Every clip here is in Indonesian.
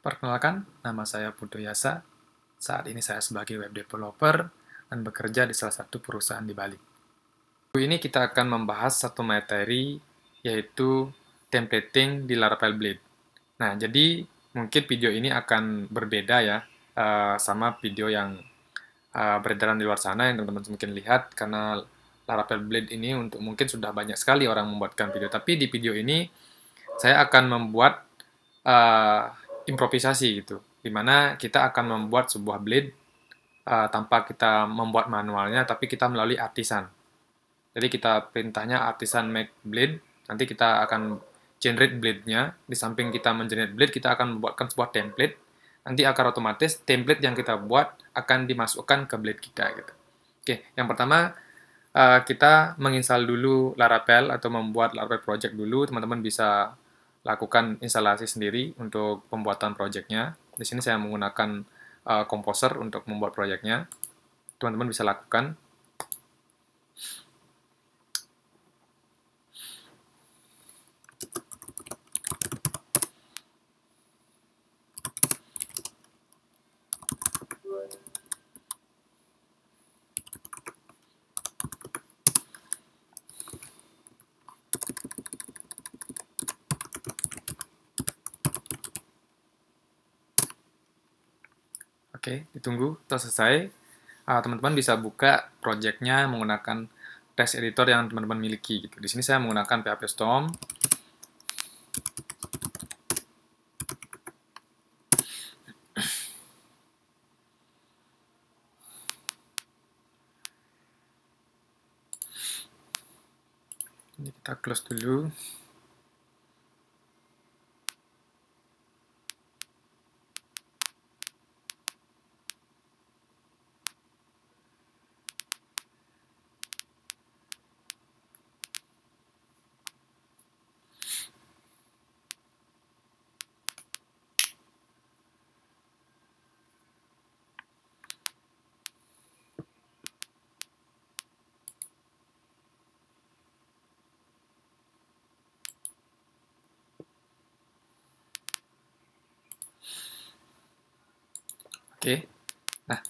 Perkenalkan, nama saya Putu Yasa. Saat ini saya sebagai web developer dan bekerja di salah satu perusahaan di Bali. Minggu ini kita akan membahas satu materi, yaitu templating di Laravel Blade. Nah, jadi mungkin video ini akan berbeda ya, sama video yang beredaran di luar sana yang teman-teman mungkin lihat, karena Laravel Blade ini untuk mungkin sudah banyak sekali orang membuatkan video. Tapi di video ini saya akan membuat uh, improvisasi gitu, dimana kita akan membuat sebuah blade tanpa kita membuat manualnya, tapi kita melalui artisan. Jadi kita perintahnya artisan make blade, nanti kita akan generate blade-nya. Di samping kita mengenerate blade, kita akan membuatkan sebuah template. Nanti akan otomatis template yang kita buat akan dimasukkan ke blade kita gitu. Oke, yang pertama kita menginstal dulu Laravel atau membuat Laravel project dulu. Teman-teman bisa lakukan instalasi sendiri untuk pembuatan projectnya. Di sini saya menggunakan Composer untuk membuat projectnya. Teman-teman bisa lakukan. Oke, ditunggu setelah selesai. Teman-teman bisa buka projectnya menggunakan text editor yang teman-teman miliki. Gitu. Di sini saya menggunakan PHP Storm. Ini kita close dulu. Oke. Nah,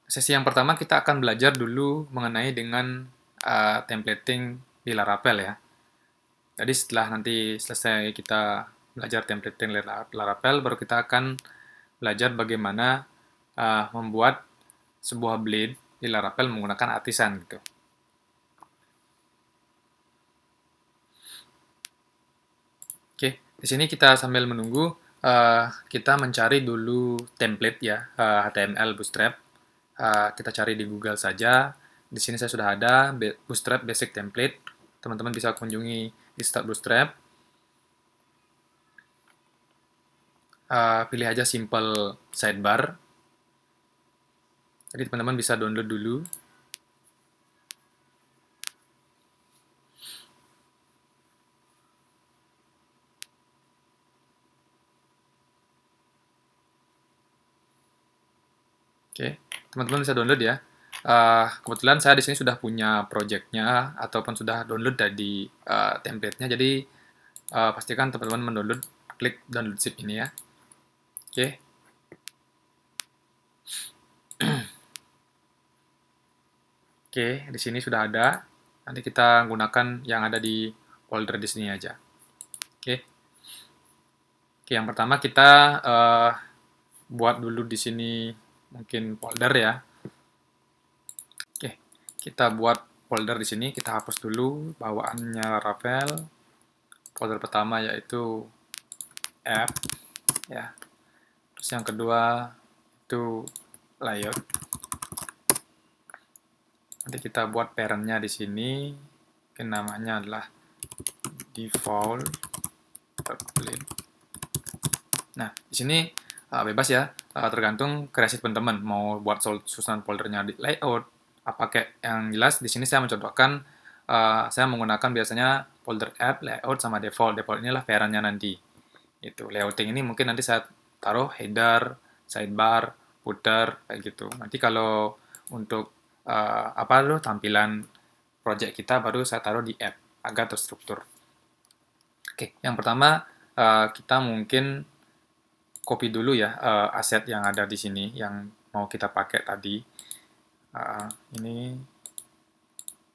sesi yang pertama kita akan belajar dulu mengenai dengan templating di Laravel ya. Jadi setelah nanti selesai kita belajar templating Laravel, baru kita akan belajar bagaimana membuat sebuah blade di Laravel menggunakan artisan gitu. Oke, di sini kita sambil menunggu, kita mencari dulu template ya, HTML Bootstrap. Kita cari di Google saja. Di sini saya sudah ada Bootstrap Basic Template. Teman-teman bisa kunjungi di Start Bootstrap. Pilih aja Simple Sidebar. Jadi teman-teman bisa download dulu. Oke, teman-teman bisa download ya. Kebetulan saya di sini sudah punya projectnya ataupun sudah download dari template-nya. Jadi pastikan teman-teman mendownload, klik download zip ini ya. Oke. Oke, di sini sudah ada. Nanti kita gunakan yang ada di folder di sini aja. Oke. Oke, yang pertama kita buat dulu di sini mungkin folder ya. Oke, kita buat folder di sini. Kita hapus dulu bawaannya Laravel. Folder pertama yaitu app ya. Terus yang kedua itu layout. Nanti kita buat parent-nya di sini. Mungkin namanya adalah default blade. Nah, di sini bebas ya, tergantung kreasi teman-teman mau buat susunan foldernya di layout apa kayak yang jelas. Di sini saya mencontohkan, saya menggunakan biasanya folder app, layout sama default. Default inilah parent-nya nanti. Itu layouting ini mungkin nanti saya taruh header, sidebar, footer kayak gitu. Nanti kalau untuk apa loh tampilan project kita baru saya taruh di app agar terstruktur. Oke, yang pertama kita mungkin copy dulu ya aset yang ada di sini yang mau kita pakai tadi. Ini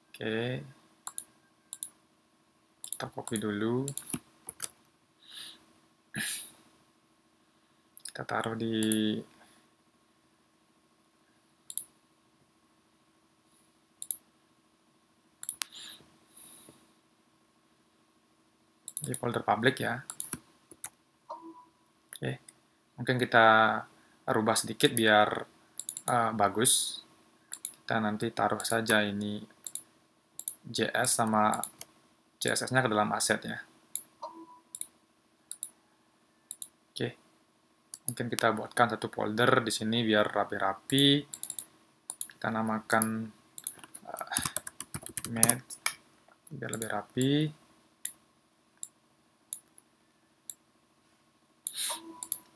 oke, kita copy dulu, kita taruh di folder public ya. Oke, mungkin kita rubah sedikit biar bagus. Kita nanti taruh saja ini JS sama CSS-nya ke dalam aset ya. Oke, mungkin kita buatkan satu folder di sini biar rapi-rapi. Kita namakan image biar lebih rapi.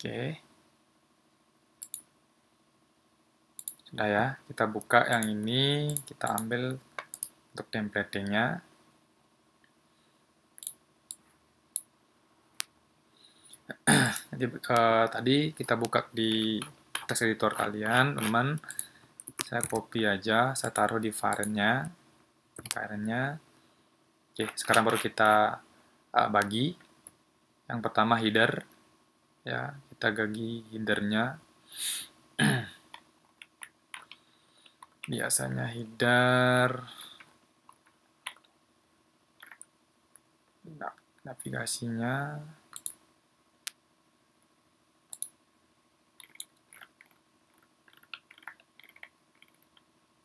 Oke, sudah ya. Kita buka yang ini, kita ambil untuk templating-nya. Jadi tadi kita buka di text editor kalian, teman-teman. Saya copy aja, saya taruh di variant-nya. Oke, sekarang baru kita bagi. Yang pertama header, ya kita bagi headernya. Biasanya header navigasinya.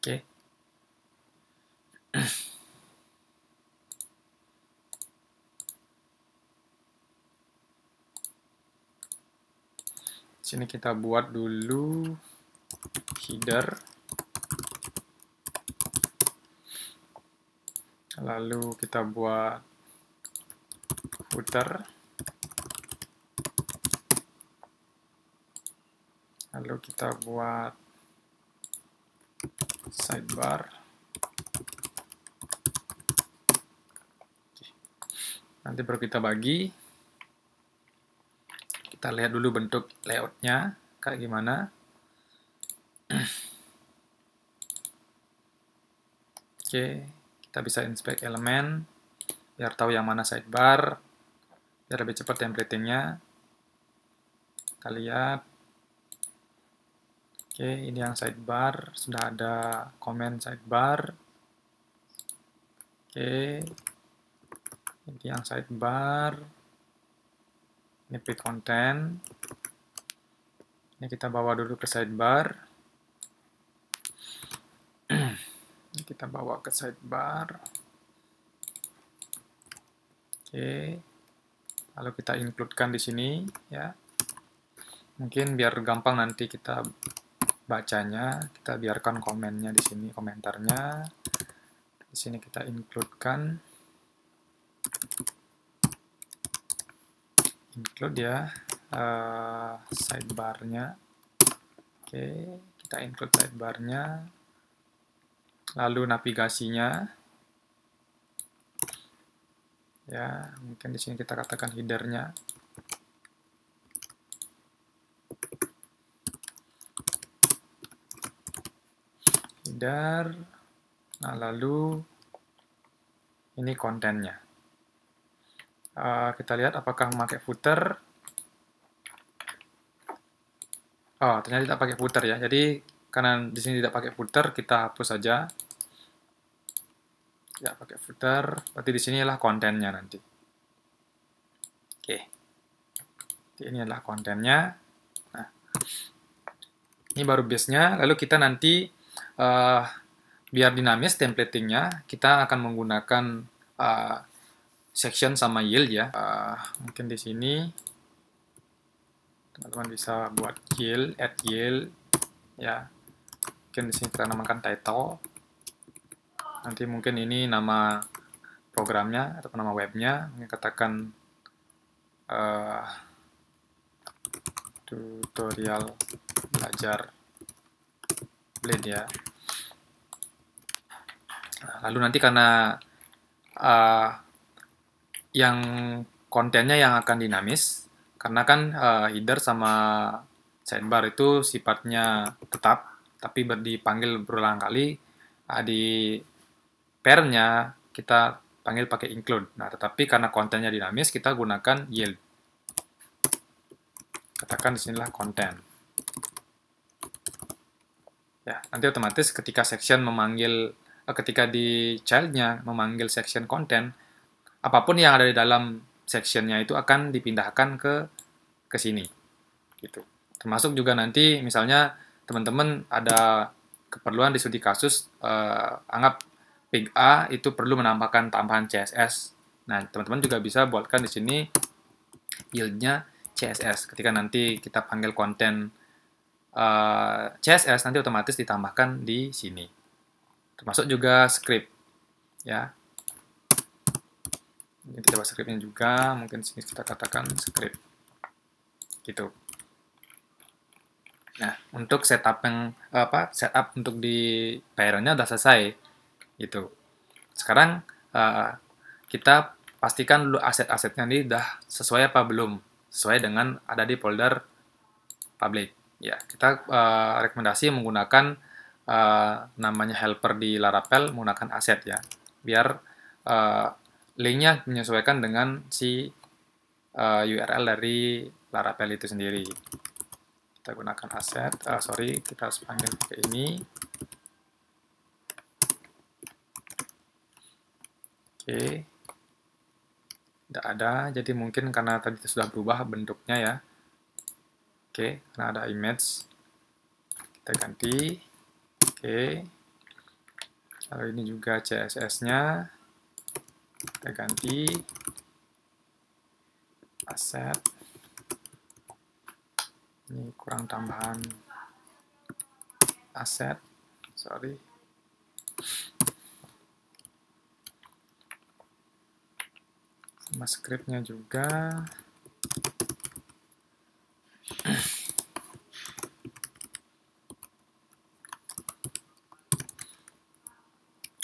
Oke. Sini kita buat dulu header. Lalu kita buat footer. Lalu kita buat sidebar. Nanti baru kita bagi. Kita lihat dulu bentuk layoutnya kayak gimana. Oke, kita bisa inspect elemen biar tahu yang mana sidebar, biar lebih cepat templatingnya. Kita lihat. Oke, ini yang sidebar, sudah ada comment sidebar. Oke, ini yang sidebar. Ini pre content. Ini kita bawa dulu ke sidebar. Ini kita bawa ke sidebar. Oke. Lalu kita include-kan di sini ya. Mungkin biar gampang nanti kita bacanya, kita biarkan komennya di sini, komentarnya. Di sini kita include-kan. Include ya sidebar-nya. Oke, kita include sidebar-nya. Lalu navigasinya. Ya, mungkin di sini kita katakan header-nya. Header. Nah, lalu ini kontennya. Kita lihat apakah memakai footer. Oh, ternyata tidak pakai footer ya. Jadi karena di sini tidak pakai footer, kita hapus saja. Tidak pakai footer, berarti di sini adalah kontennya nanti. Oke. Jadi ini adalah kontennya. Nah, ini baru base-nya. Lalu kita nanti biar dinamis templatingnya, kita akan menggunakan section sama yield ya. Mungkin di sini teman-teman bisa buat yield, add yield ya. Mungkin di sini kita namakan title. Nanti mungkin ini nama programnya atau nama webnya. Mungkin katakan tutorial belajar Blade ya. Lalu nanti karena yang kontennya yang akan dinamis, Karena kan header sama sidebar itu sifatnya tetap, tapi dipanggil berulang kali. Di parent-nya kita panggil pakai include. Nah, tetapi karena kontennya dinamis, kita gunakan yield. Katakan disinilah konten. Ya, nanti otomatis ketika section memanggil, ketika di child-nya memanggil section konten, apapun yang ada di dalam section-nya itu akan dipindahkan ke sini. Gitu. Termasuk juga nanti misalnya teman-teman ada keperluan di studi kasus, anggap pig A itu perlu menambahkan tambahan CSS. Nah, teman-teman juga bisa buatkan di sini yield-nya CSS. Ketika nanti kita panggil konten CSS, nanti otomatis ditambahkan di sini. Termasuk juga script. Ya. Ini kita coba script-nya juga, mungkin sini kita katakan script. Gitu. Nah, untuk setup setup untuk di parent-nya udah selesai. Gitu. Sekarang kita pastikan dulu aset-asetnya ini udah sesuai apa belum, sesuai dengan ada di folder public. Ya, kita rekomendasi menggunakan namanya helper di Laravel menggunakan aset ya, biar linknya menyesuaikan dengan si URL dari Laravel itu sendiri. Kita gunakan aset, kita harus panggil pakai ini. Oke, tidak ada, jadi mungkin karena tadi sudah berubah bentuknya ya. Oke, karena ada image, kita ganti. Oke, kalau ini juga CSS-nya, kita ganti aset. Ini kurang tambahan aset, sorry. Sama script-nya juga.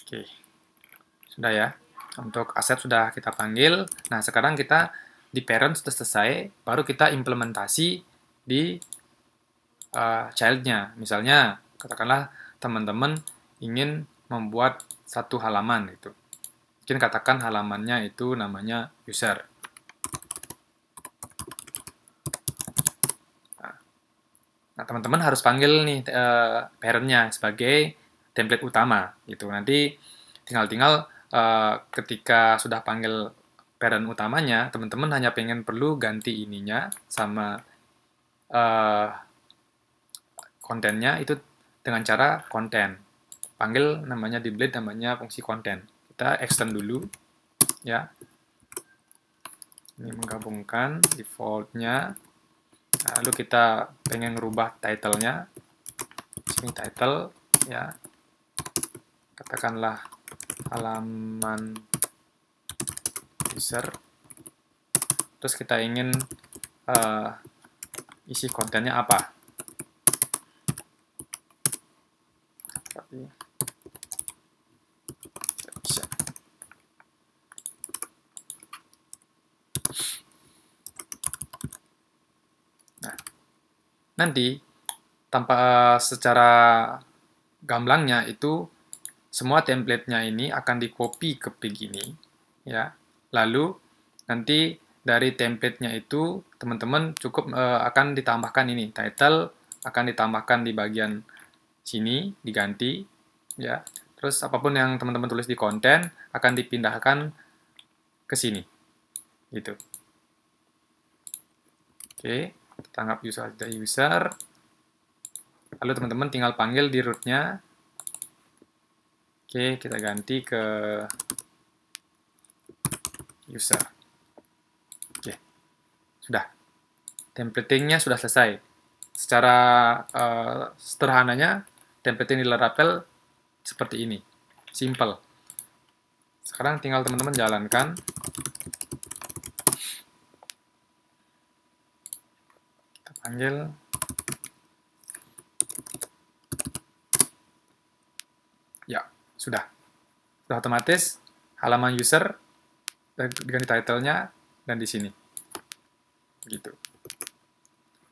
Oke, sudah ya. Untuk aset sudah kita panggil. Nah, sekarang kita di parent sudah selesai, baru kita implementasi di child-nya. Misalnya, katakanlah teman-teman ingin membuat satu halaman gitu. Mungkin katakan halamannya itu namanya user. Nah, teman-teman harus panggil nih parent-nya sebagai template utama gitu. Nanti tinggal ketika sudah panggil parent utamanya, teman-teman hanya pengen perlu ganti ininya sama kontennya itu dengan cara konten. Panggil namanya di blade namanya fungsi konten. Kita extend dulu ya. Ini menggabungkan default-nya. Nah, lalu kita pengen ngerubah title-nya. Sini title ya. Katakanlah halaman user. Terus kita ingin isi kontennya apa. Nah, nanti tanpa secara gamblangnya itu semua template-nya ini akan di-copy ke pig ini ya. Lalu nanti dari template-nya itu teman-teman cukup akan ditambahkan ini title, akan ditambahkan di bagian sini diganti ya. Terus apapun yang teman-teman tulis di konten akan dipindahkan ke sini gitu. Oke, kita anggap user ada user. Lalu teman-teman tinggal panggil di root-nya. Oke, kita ganti ke user. Oke, sudah. Templating-nya sudah selesai. Secara sederhananya, templating di Laravel seperti ini. Simple. Sekarang tinggal teman-teman jalankan. Kita panggil. Ya, sudah. Sudah otomatis halaman user diganti title-nya dan di sini. gitu.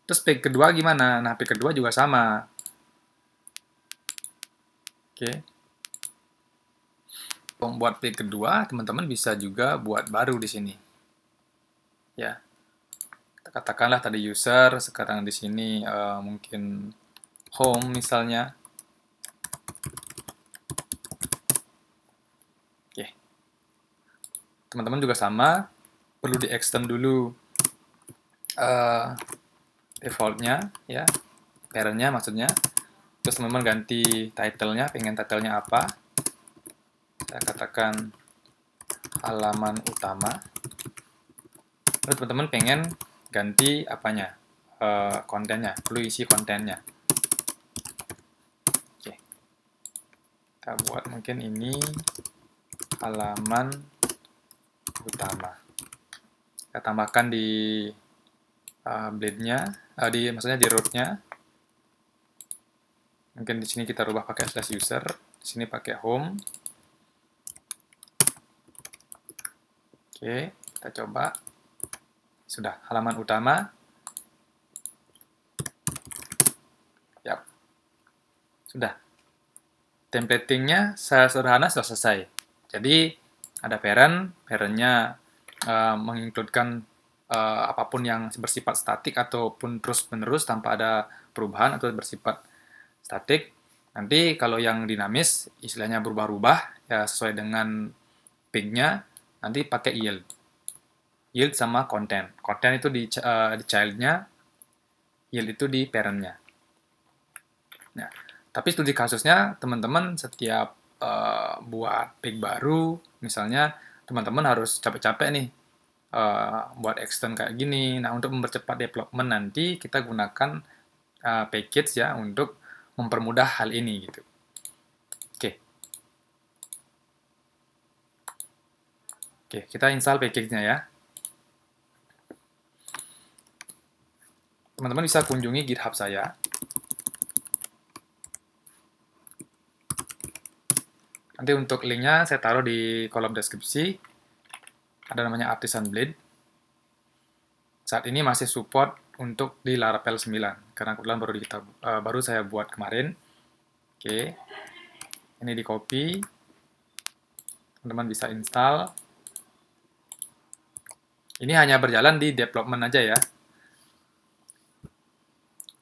Terus page kedua gimana? Nah, page kedua juga sama. Oke. Buat page kedua, teman-teman bisa juga buat baru di sini. Ya. Katakanlah tadi user, sekarang di sini mungkin home misalnya. Oke. Teman-teman juga sama, perlu di-extend dulu default-nya, ya, parent-nya maksudnya. Terus teman-teman ganti title-nya, pengen title-nya apa. Saya katakan halaman utama. Lalu teman-teman pengen ganti apanya, kontennya, perlu isi kontennya. Oke, kita buat mungkin ini halaman utama. Kita tambahkan di blade-nya, maksudnya di root-nya. Mungkin di sini kita rubah pakai /user, di sini pakai home. Oke, kita coba. Sudah, halaman utama. Yap. Sudah. Templating-nya sederhana sudah selesai. Jadi, ada parent-nya mengincludekan apapun yang bersifat statik ataupun terus-menerus tanpa ada perubahan atau bersifat statik. Nanti kalau yang dinamis, istilahnya berubah-ubah, ya sesuai dengan page-nya, nanti pakai yield. Yield sama content. Content itu di child-nya, yield itu di parent-nya. Nah, tapi studi kasusnya, teman-teman setiap buat page baru, misalnya teman-teman harus capek-capek nih buat extend kayak gini. Nah, untuk mempercepat development nanti kita gunakan package ya untuk mempermudah hal ini gitu. Oke. Oke, kita install package-nya ya. Teman-teman bisa kunjungi GitHub saya. Nanti untuk linknya saya taruh di kolom deskripsi. Ada namanya Artisan Blade. Saat ini masih support untuk di Laravel 9, karena kebetulan baru saya buat kemarin. Oke, ini di copy. Teman-teman bisa install. Ini hanya berjalan di development aja ya.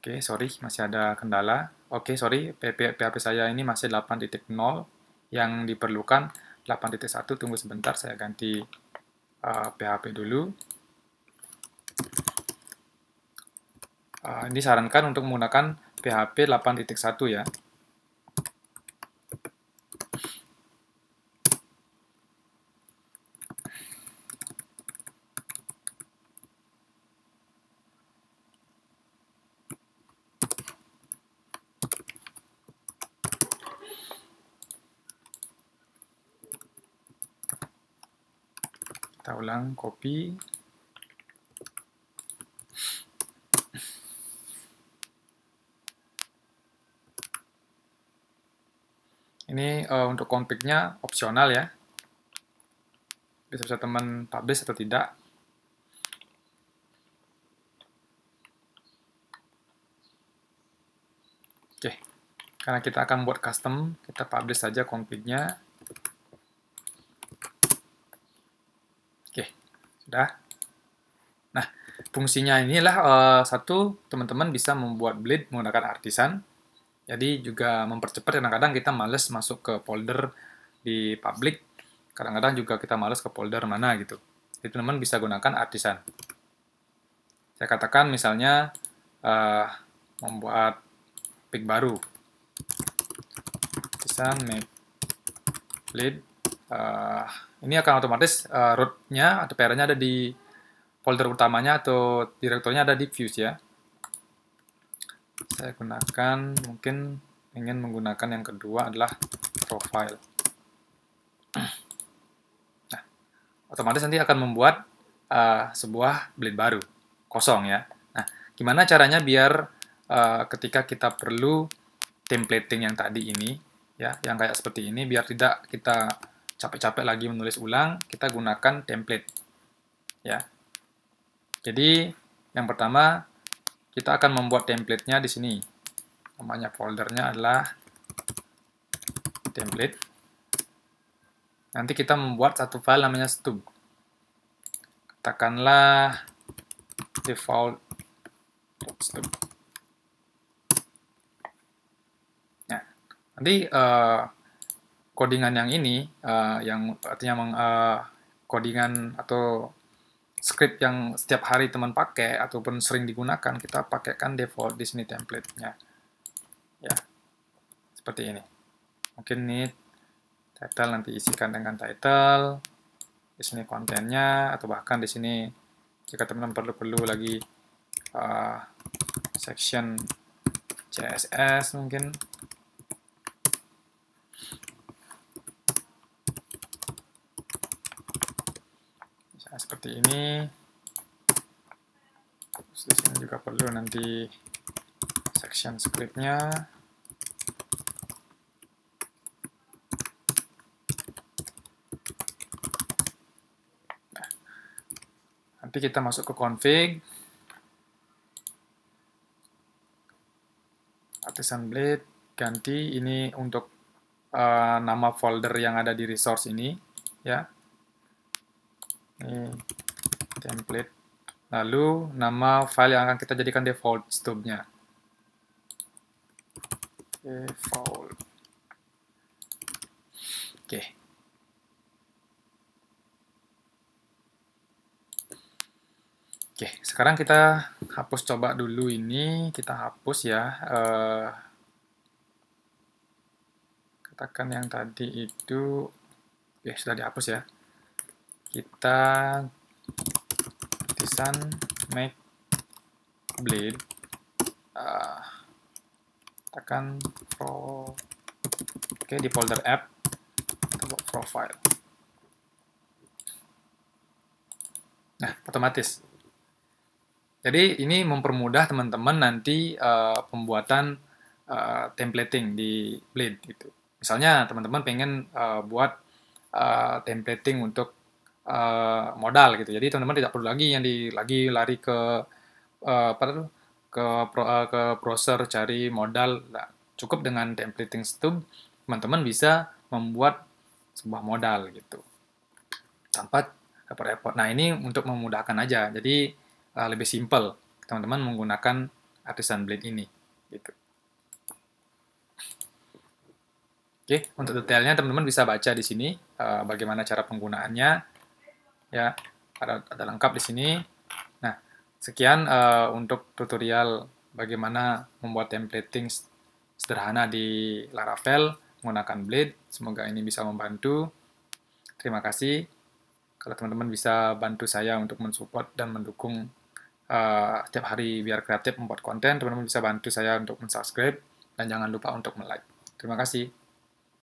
Oke, sorry, masih ada kendala. Oke, sorry, PHP saya ini masih 8.0. Yang diperlukan 8.1. Tunggu sebentar, saya ganti PHP dulu. Ini sarankan untuk menggunakan PHP 8.1 ya. Kita ulang, copy. Ini untuk config-nya opsional ya. Bisa teman publish atau tidak. Oke, karena kita akan buat custom, kita publish saja config-nya. Oke, sudah. Nah, fungsinya inilah satu, teman-teman bisa membuat blade menggunakan Artisan. Jadi juga mempercepat, kadang-kadang kita males masuk ke folder di public, kadang-kadang juga kita males ke folder mana gitu. Jadi teman-teman bisa gunakan Artisan. Saya katakan misalnya membuat page baru. Artisan make blade. Ini akan otomatis root-nya atau parent-nya ada di folder utamanya atau direkturnya ada di views ya. Saya gunakan, mungkin ingin menggunakan yang kedua adalah profile. Nah, otomatis nanti akan membuat sebuah blade baru, kosong ya. Nah, gimana caranya biar ketika kita perlu templating yang tadi ini, ya, yang kayak seperti ini, biar tidak kita capek-capek lagi menulis ulang, kita gunakan template. Ya. Jadi, Yang pertama, kita akan membuat template-nya di sini. Namanya foldernya adalah template. Nanti kita membuat satu file namanya stub. Katakanlah default stub. Nah, nanti codingan yang ini, yang artinya codingan atau script yang setiap hari teman pakai ataupun sering digunakan, kita pakaikan default di sini template-nya. Ya, seperti ini. Mungkin ini title nanti isikan dengan title, di sini kontennya, atau bahkan di sini jika teman-teman perlu lagi section CSS mungkin. Seperti ini. Terus di sini juga perlu nanti section script-nya. Nah, nanti kita masuk ke config. Artisan Blade, ganti ini untuk nama folder yang ada di resource ini, ya. Ini template. Lalu nama file yang akan kita jadikan default stub-nya. Default. Oke. Oke, sekarang kita hapus coba dulu ini. Kita hapus ya. Katakan yang tadi itu, ya sudah dihapus ya. Kita design make blade, katakan oke, di folder app kita buat profile. Nah, otomatis. Jadi ini mempermudah teman-teman nanti pembuatan templating di Blade gitu. Misalnya teman-teman pengen buat templating untuk modal gitu. Jadi teman-teman tidak perlu lagi yang lari ke ke browser cari modal. Nah, cukup dengan templating stub, teman-teman bisa membuat sebuah modal gitu tanpa repot-repot. Nah, ini untuk memudahkan aja. Jadi lebih simple teman-teman menggunakan Artisan Blade ini gitu. Oke, untuk detailnya teman-teman bisa baca di sini bagaimana cara penggunaannya. Ya, ada lengkap di sini. Nah, sekian untuk tutorial bagaimana membuat templating sederhana di Laravel menggunakan Blade. Semoga ini bisa membantu. Terima kasih. Kalau teman-teman bisa bantu saya untuk mensupport dan mendukung setiap hari biar kreatif membuat konten, teman-teman bisa bantu saya untuk mensubscribe dan jangan lupa untuk like. Terima kasih.